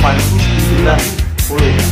8, 9, 10, 11, 12, 13, 14,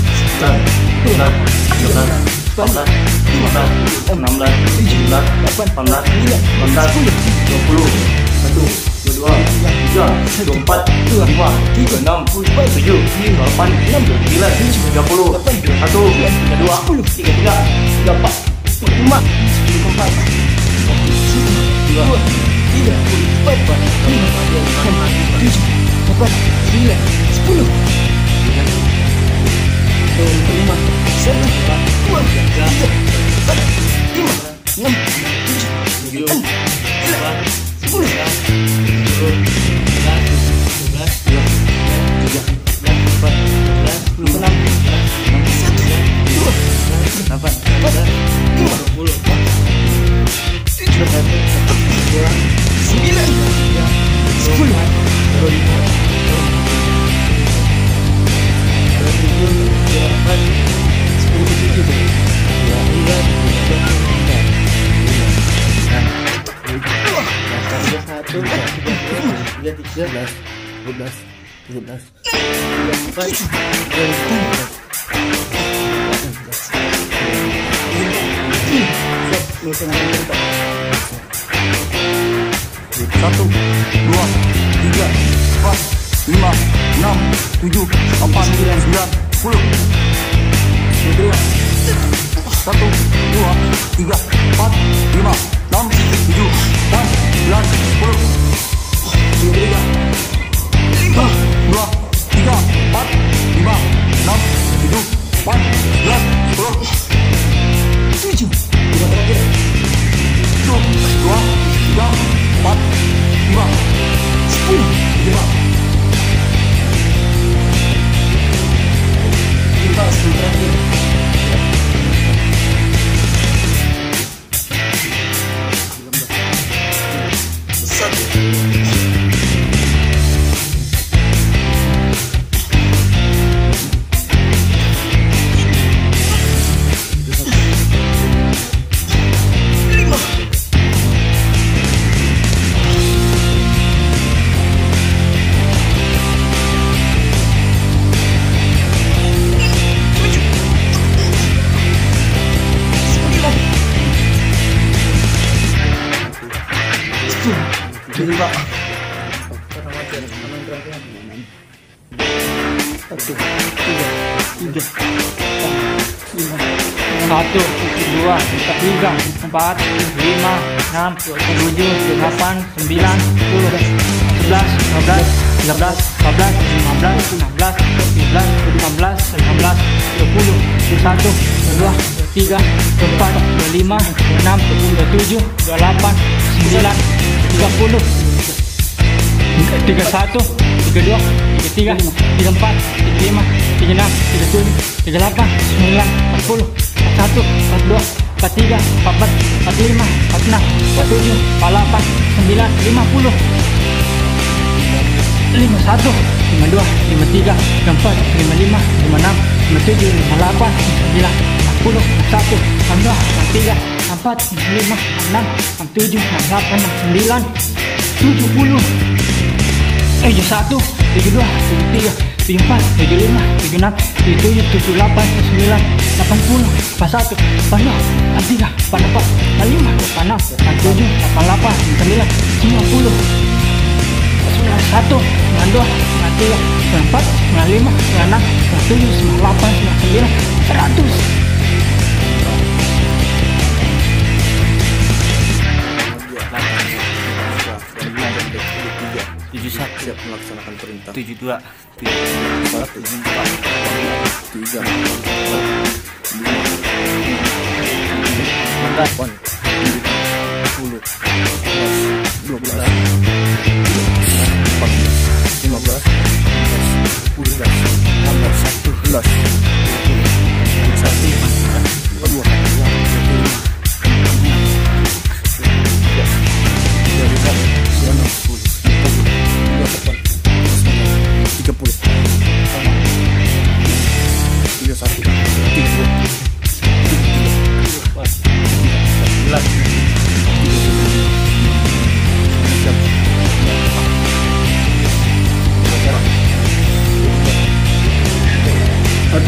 15, 16, 17, 18, 19, 20, 1, 22, 23, 24, 25, 26, 27, 28, 29, 30, 31, 32, 33, 34, 35, 36, 2, 3, 4, 5, 6, 7, 8, 9, 10, 25, 1, 2, 3, 4, 5, 6, 7, 8, 9, 30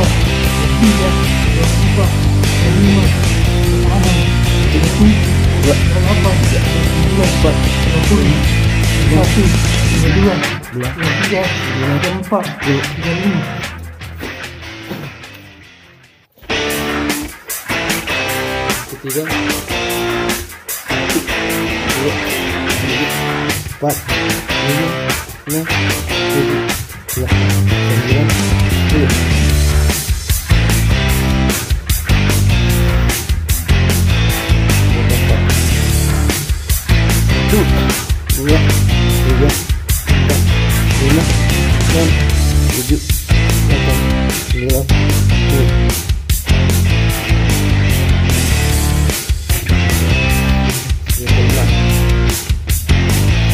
22, 23, 24, 25, 26, 28, 29, 30, 31, 32, 33, 34, 35. Ketiga, 1, 2, 3, 4, 5, 6, 7, 8, 9, 10. Dua, tiga, empat, lima, enam, tujuh, delapan, sembilan, 10.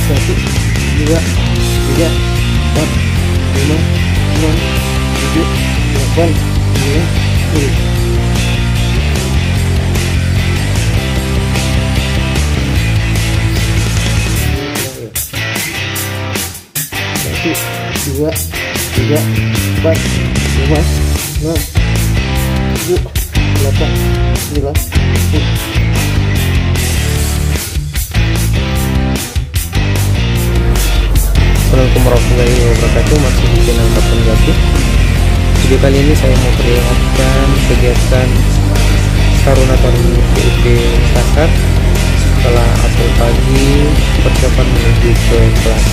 Satu, dua, tiga, empat, lima, enam, tujuh, delapan, sembilan, 10. Satu, dua, tiga, empat, lima, enam, tujuh, delapan, sembilan, 10. Assalamualaikum warahmatullahi wabarakatuh. Masih di channel Kapten Gaduh. Video kali ini saya mau perlihatkan kegiatan Taruna Taruni PUP Makassar setelah apel pagi persiapan menuju ke kelas.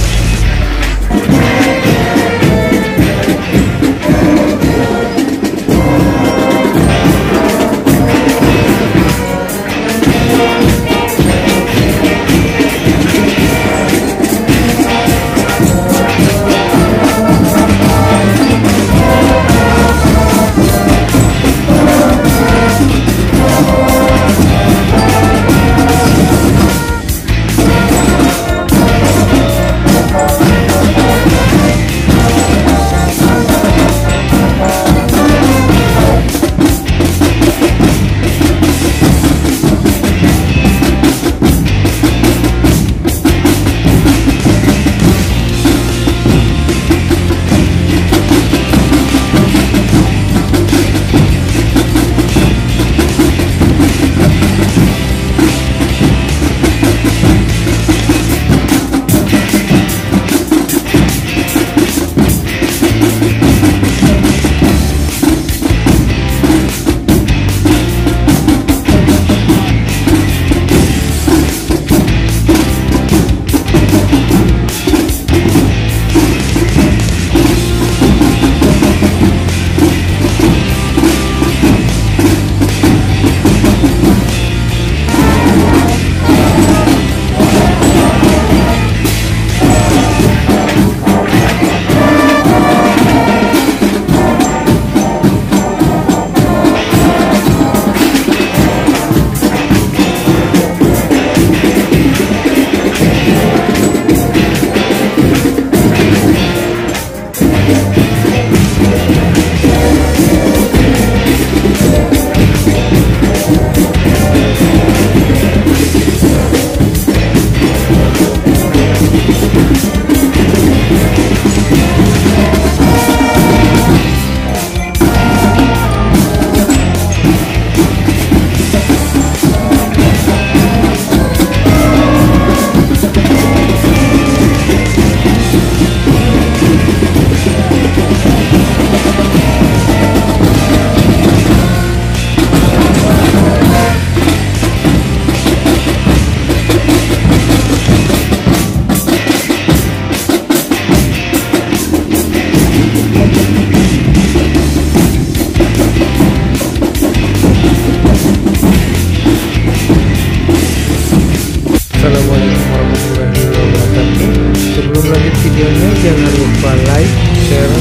jangan lupa like, share,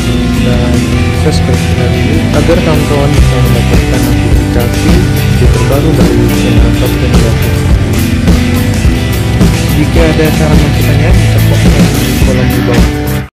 dan subscribe channel ini agar kawan-kawan bisa mendapatkan notifikasi video terbaru dari channel Top 10 Graphics. Jika ada saran dan pertanyaan bisa komen di kolom di bawah.